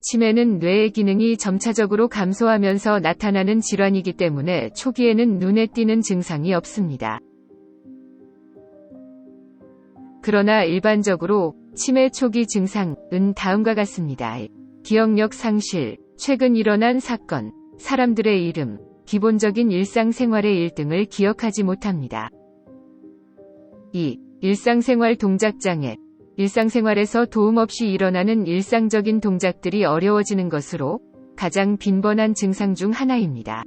치매는 뇌의 기능이 점차적으로 감소하면서 나타나는 질환이기 때문에 초기에는 눈에 띄는 증상이 없습니다. 그러나 일반적으로 치매 초기 증상은 다음과 같습니다. 기억력 상실, 최근 일어난 사건, 사람들의 이름, 기본적인 일상생활의 일 등을 기억하지 못합니다. 2. 일상생활 동작장애. 일상생활에서 도움 없이 일어나는 일상적인 동작들이 어려워지는 것으로 가장 빈번한 증상 중 하나입니다.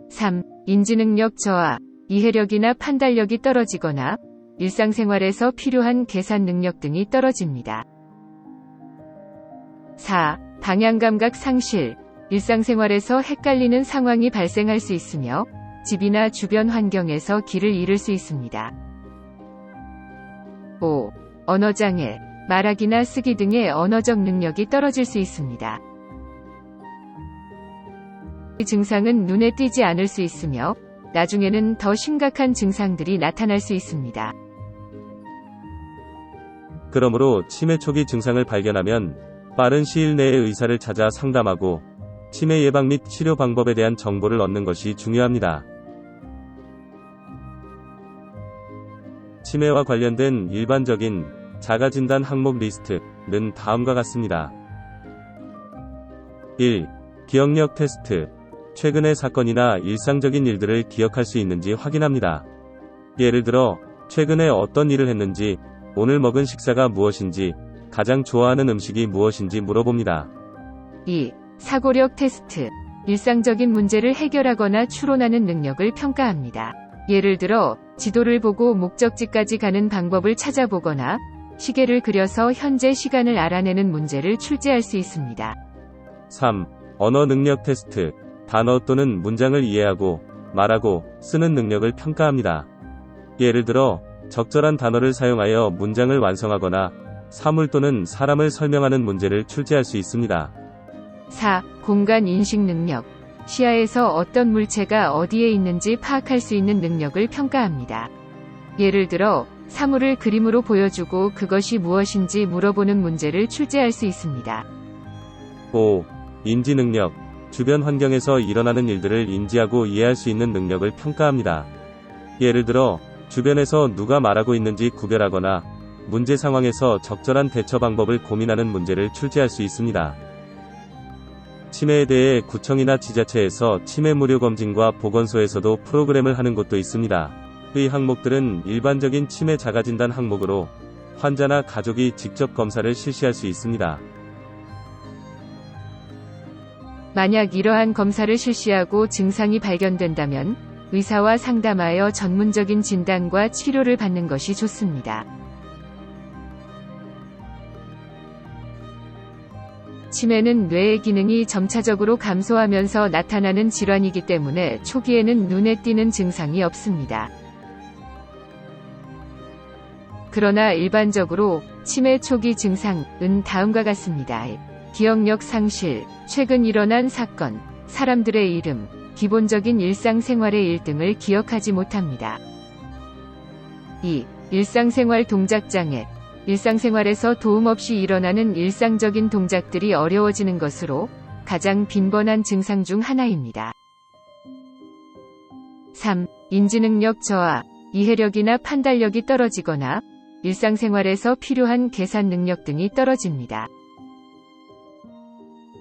3. 인지능력 저하. 이해력이나 판단력이 떨어지거나 일상생활에서 필요한 계산 능력 등이 떨어집니다. 4. 방향감각 상실. 일상생활에서 헷갈리는 상황이 발생할 수 있으며 집이나 주변 환경에서 길을 잃을 수 있습니다. 5. 언어장애. 말하기나 쓰기 등의 언어적 능력이 떨어질 수 있습니다. 이 증상은 눈에 띄지 않을 수 있으며 나중에는 더 심각한 증상들이 나타날 수 있습니다. 그러므로 치매 초기 증상을 발견하면 빠른 시일 내에 의사를 찾아 상담하고 치매 예방 및 치료 방법에 대한 정보를 얻는 것이 중요합니다. 치매와 관련된 일반적인 자가진단 항목 리스트는 다음과 같습니다. 1. 기억력 테스트. 최근의 사건이나 일상적인 일들을 기억할 수 있는지 확인합니다. 예를 들어 최근에 어떤 일을 했는지, 오늘 먹은 식사가 무엇인지, 가장 좋아하는 음식이 무엇인지 물어봅니다. 2. 사고력 테스트. 일상적인 문제를 해결하거나 추론하는 능력을 평가합니다. 예를 들어 지도를 보고 목적지까지 가는 방법을 찾아보거나 시계를 그려서 현재 시간을 알아내는 문제를 출제할 수 있습니다. 3. 언어 능력 테스트. 단어 또는 문장을 이해하고 말하고 쓰는 능력을 평가합니다. 예를 들어 적절한 단어를 사용하여 문장을 완성하거나 사물 또는 사람을 설명하는 문제를 출제할 수 있습니다. 4. 공간 인식 능력. 시야에서 어떤 물체가 어디에 있는지 파악할 수 있는 능력을 평가합니다. 예를 들어 사물을 그림으로 보여주고 그것이 무엇인지 물어보는 문제를 출제할 수 있습니다. 5. 인지 능력. 주변 환경에서 일어나는 일들을 인지하고 이해할 수 있는 능력을 평가합니다. 예를 들어 주변에서 누가 말하고 있는지 구별하거나 문제 상황에서 적절한 대처 방법을 고민하는 문제를 출제할 수 있습니다. 치매에 대해 구청이나 지자체에서 치매 무료 검진과 보건소에서도 프로그램을 하는 곳도 있습니다. 이 항목들은 일반적인 치매 자가진단 항목으로 환자나 가족이 직접 검사를 실시할 수 있습니다. 만약 이러한 검사를 실시하고 증상이 발견된다면 의사와 상담하여 전문적인 진단과 치료를 받는 것이 좋습니다. 치매는 뇌의 기능이 점차적으로 감소하면서 나타나는 질환이기 때문에 초기에는 눈에 띄는 증상이 없습니다. 그러나 일반적으로 치매 초기 증상은 다음과 같습니다. 기억력 상실, 최근 일어난 사건, 사람들의 이름, 기본적인 일상생활의 일 등을 기억하지 못합니다. 2. 일상생활 동작장애. 일상생활에서 도움 없이 일어나는 일상적인 동작들이 어려워지는 것으로 가장 빈번한 증상 중 하나입니다. 3. 인지능력 저하. 이해력이나 판단력이 떨어지거나 일상생활에서 필요한 계산 능력 등이 떨어집니다.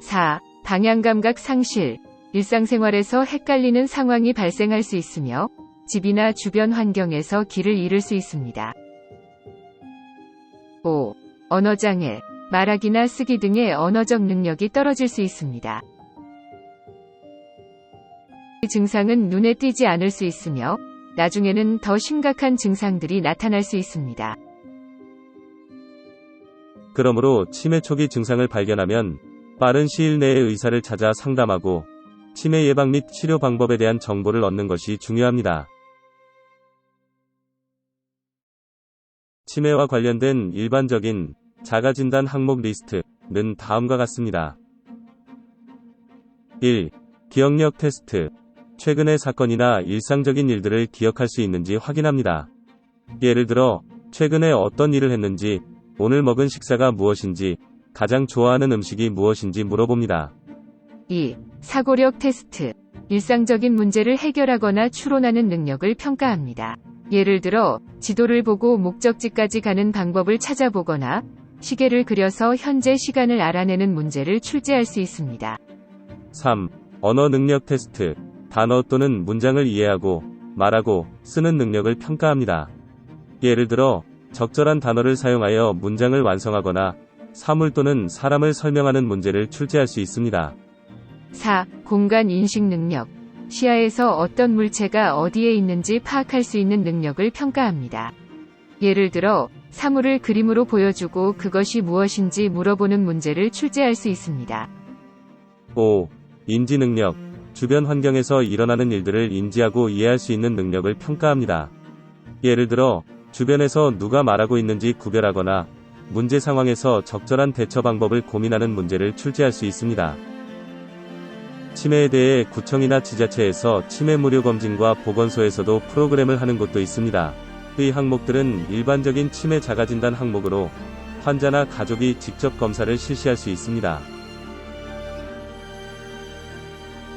4. 방향감각 상실. 일상생활에서 헷갈리는 상황이 발생할 수 있으며 집이나 주변 환경에서 길을 잃을 수 있습니다. 5. 언어장애. 말하기나 쓰기 등의 언어적 능력이 떨어질 수 있습니다. 이 증상은 눈에 띄지 않을 수 있으며 나중에는 더 심각한 증상들이 나타날 수 있습니다. 그러므로 치매 초기 증상을 발견하면 빠른 시일 내에 의사를 찾아 상담하고 치매 예방 및 치료 방법에 대한 정보를 얻는 것이 중요합니다. 치매와 관련된 일반적인 자가진단 항목 리스트는 다음과 같습니다. 1. 기억력 테스트. 최근의 사건이나 일상적인 일들을 기억할 수 있는지 확인합니다. 예를 들어 최근에 어떤 일을 했는지, 오늘 먹은 식사가 무엇인지, 가장 좋아하는 음식이 무엇인지 물어봅니다. 2. 사고력 테스트. 일상적인 문제를 해결하거나 추론하는 능력을 평가합니다. 예를 들어, 지도를 보고 목적지까지 가는 방법을 찾아보거나 시계를 그려서 현재 시간을 알아내는 문제를 출제할 수 있습니다. 3. 언어 능력 테스트. 단어 또는 문장을 이해하고, 말하고, 쓰는 능력을 평가합니다. 예를 들어, 적절한 단어를 사용하여 문장을 완성하거나 사물 또는 사람을 설명하는 문제를 출제할 수 있습니다. 4. 공간 인식 능력. 시야에서 어떤 물체가 어디에 있는지 파악할 수 있는 능력을 평가합니다. 예를 들어, 사물을 그림으로 보여주고 그것이 무엇인지 물어보는 문제를 출제할 수 있습니다. 5. 인지 능력. 주변 환경에서 일어나는 일들을 인지하고 이해할 수 있는 능력을 평가합니다. 예를 들어, 주변에서 누가 말하고 있는지 구별하거나 문제 상황에서 적절한 대처 방법을 고민하는 문제를 출제할 수 있습니다. 치매에 대해 구청이나 지자체에서 치매 무료 검진과 보건소에서도 프로그램을 하는 곳도 있습니다. 이 항목들은 일반적인 치매 자가진단 항목으로 환자나 가족이 직접 검사를 실시할 수 있습니다.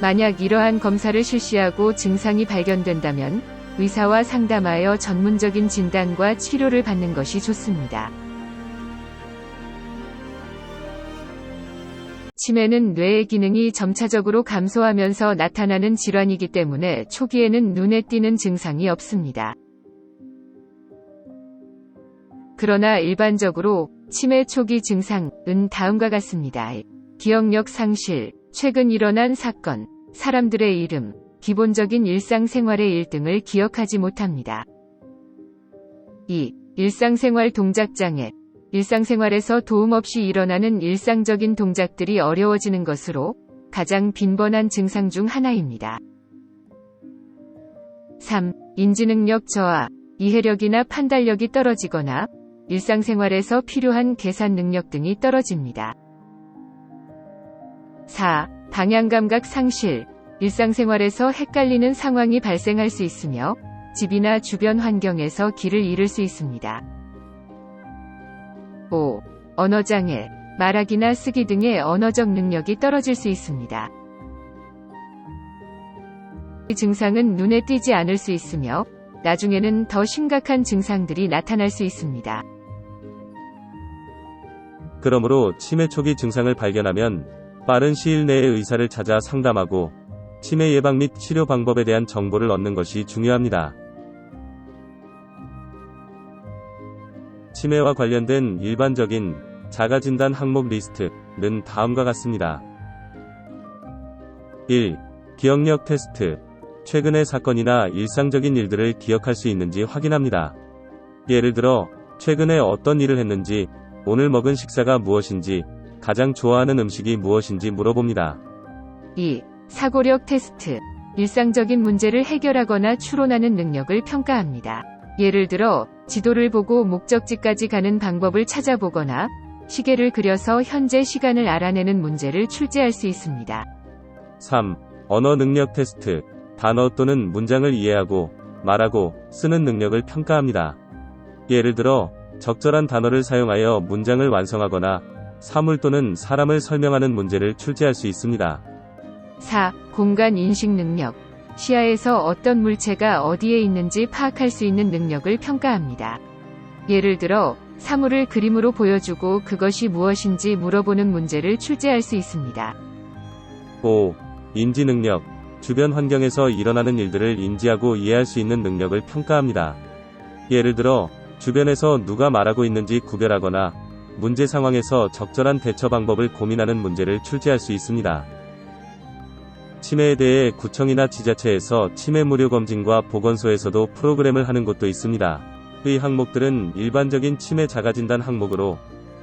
만약 이러한 검사를 실시하고 증상이 발견된다면 의사와 상담하여 전문적인 진단과 치료를 받는 것이 좋습니다. 치매는 뇌의 기능이 점차적으로 감소하면서 나타나는 질환이기 때문에 초기에는 눈에 띄는 증상이 없습니다. 그러나 일반적으로 치매 초기 증상은 다음과 같습니다. 기억력 상실, 최근 일어난 사건, 사람들의 이름, 기본적인 일상생활의 일 등을 기억하지 못합니다. 2. 일상생활 동작장애. 일상생활에서 도움 없이 일어나는 일상적인 동작들이 어려워지는 것으로 가장 빈번한 증상 중 하나입니다. 3. 인지능력 저하. 이해력이나 판단력이 떨어지거나 일상생활에서 필요한 계산 능력 등이 떨어집니다. 4. 방향감각 상실. 일상생활에서 헷갈리는 상황이 발생할 수 있으며 집이나 주변 환경에서 길을 잃을 수 있습니다. 5. 언어장애. 말하기나 쓰기 등의 언어적 능력이 떨어질 수 있습니다. 이 증상은 눈에 띄지 않을 수 있으며 나중에는 더 심각한 증상들이 나타날 수 있습니다. 그러므로 치매 초기 증상을 발견하면 빠른 시일 내에 의사를 찾아 상담하고 치매 예방 및 치료 방법에 대한 정보를 얻는 것이 중요합니다. 치매와 관련된 일반적인 자가진단 항목 리스트는 다음과 같습니다. 1. 기억력 테스트. 최근의 사건이나 일상적인 일들을 기억할 수 있는지 확인합니다. 예를 들어, 최근에 어떤 일을 했는지, 오늘 먹은 식사가 무엇인지, 가장 좋아하는 음식이 무엇인지 물어봅니다. 2. 사고력 테스트. 일상적인 문제를 해결하거나 추론하는 능력을 평가합니다. 예를 들어, 지도를 보고 목적지까지 가는 방법을 찾아보거나 시계를 그려서 현재 시간을 알아내는 문제를 출제할 수 있습니다. 3. 언어 능력 테스트. 단어 또는 문장을 이해하고, 말하고, 쓰는 능력을 평가합니다. 예를 들어, 적절한 단어를 사용하여 문장을 완성하거나 사물 또는 사람을 설명하는 문제를 출제할 수 있습니다. 4. 공간 인식 능력. 시야에서 어떤 물체가 어디에 있는지 파악할 수 있는 능력을 평가합니다. 예를 들어, 사물을 그림으로 보여주고 그것이 무엇인지 물어보는 문제를 출제할 수 있습니다. 5. 인지 능력. 주변 환경에서 일어나는 일들을 인지하고 이해할 수 있는 능력을 평가합니다. 예를 들어, 주변에서 누가 말하고 있는지 구별하거나 문제 상황에서 적절한 대처 방법을 고민하는 문제를 출제할 수 있습니다. 치매에 대해 구청이나 지자체에서 치매 무료 검진과 보건소에서도 프로그램을 하는 곳도 있습니다. 이 항목들은 일반적인 치매 자가진단 항목으로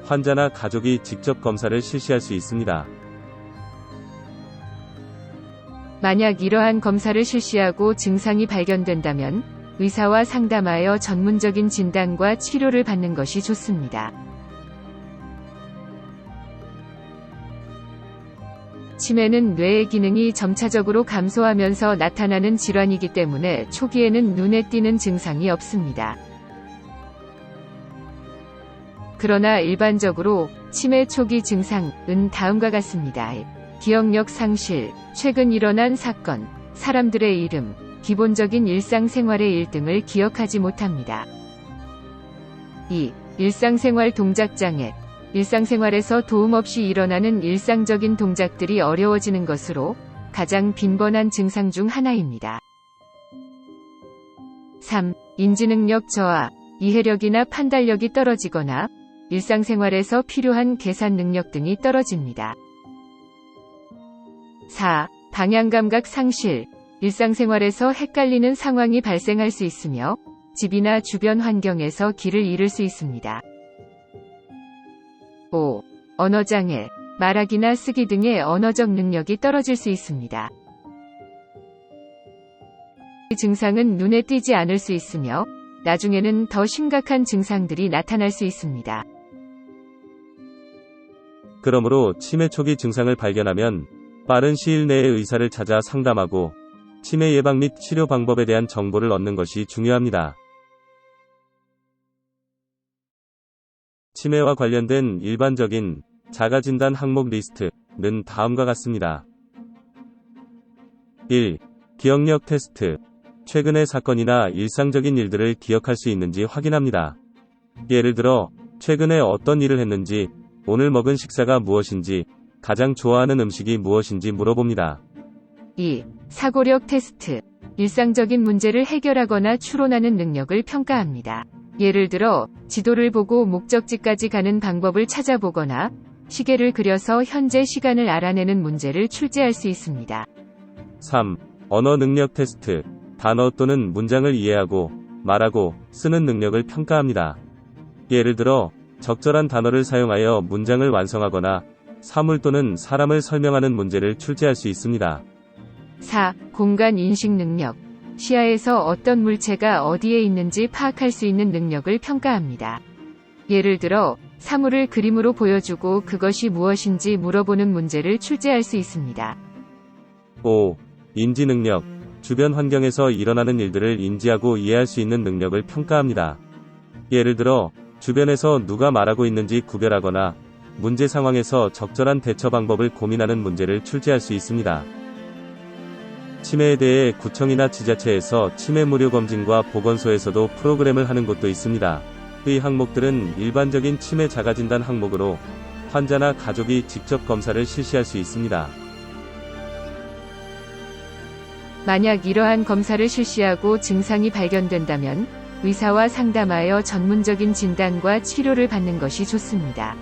환자나 가족이 직접 검사를 실시할 수 있습니다. 만약 이러한 검사를 실시하고 증상이 발견된다면 의사와 상담하여 전문적인 진단과 치료를 받는 것이 좋습니다. 치매는 뇌의 기능이 점차적으로 감소하면서 나타나는 질환이기 때문에 초기에는 눈에 띄는 증상이 없습니다. 그러나 일반적으로 치매 초기 증상은 다음과 같습니다. 기억력 상실, 최근 일어난 사건, 사람들의 이름, 기본적인 일상생활의 일등을 기억하지 못합니다. 2. 일상생활 동작장애. 일상생활에서 도움 없이 일어나는 일상적인 동작들이 어려워지는 것으로 가장 빈번한 증상 중 하나입니다. 3. 인지능력 저하, 이해력이나 판단력이 떨어지거나 일상생활에서 필요한 계산 능력 등이 떨어집니다. 4. 방향감각 상실, 일상생활에서 헷갈리는 상황이 발생할 수 있으며 집이나 주변 환경에서 길을 잃을 수 있습니다. 5. 언어장애, 말하기나 쓰기 등의 언어적 능력이 떨어질 수 있습니다. 이 증상은 눈에 띄지 않을 수 있으며 나중에는 더 심각한 증상들이 나타날 수 있습니다. 그러므로 치매 초기 증상을 발견하면 빠른 시일 내에 의사를 찾아 상담하고 치매 예방 및 치료 방법에 대한 정보를 얻는 것이 중요합니다. 치매와 관련된 일반적인 자가진단 항목 리스트는 다음과 같습니다. 1. 기억력 테스트. 최근의 사건이나 일상적인 일들을 기억할 수 있는지 확인합니다. 예를 들어, 최근에 어떤 일을 했는지, 오늘 먹은 식사가 무엇인지, 가장 좋아하는 음식이 무엇인지 물어봅니다. 2. 사고력 테스트. 일상적인 문제를 해결하거나 추론하는 능력을 평가합니다. 예를 들어, 지도를 보고 목적지까지 가는 방법을 찾아보거나 시계를 그려서 현재 시간을 알아내는 문제를 출제할 수 있습니다. 3. 언어 능력 테스트. 단어 또는 문장을 이해하고, 말하고, 쓰는 능력을 평가합니다. 예를 들어, 적절한 단어를 사용하여 문장을 완성하거나 사물 또는 사람을 설명하는 문제를 출제할 수 있습니다. 4. 공간 인식 능력. 시야에서 어떤 물체가 어디에 있는지 파악할 수 있는 능력을 평가합니다. 예를 들어, 사물을 그림으로 보여주고 그것이 무엇인지 물어보는 문제를 출제할 수 있습니다. 5. 인지 능력. 주변 환경에서 일어나는 일들을 인지하고 이해할 수 있는 능력을 평가합니다. 예를 들어, 주변에서 누가 말하고 있는지 구별하거나 문제 상황에서 적절한 대처 방법을 고민하는 문제를 출제할 수 있습니다. 치매에 대해 구청이나 지자체에서 치매 무료 검진과 보건소에서도 프로그램을 하는 곳도 있습니다. 이 항목들은 일반적인 치매 자가진단 항목으로 환자나 가족이 직접 검사를 실시할 수 있습니다. 만약 이러한 검사를 실시하고 증상이 발견된다면 의사와 상담하여 전문적인 진단과 치료를 받는 것이 좋습니다.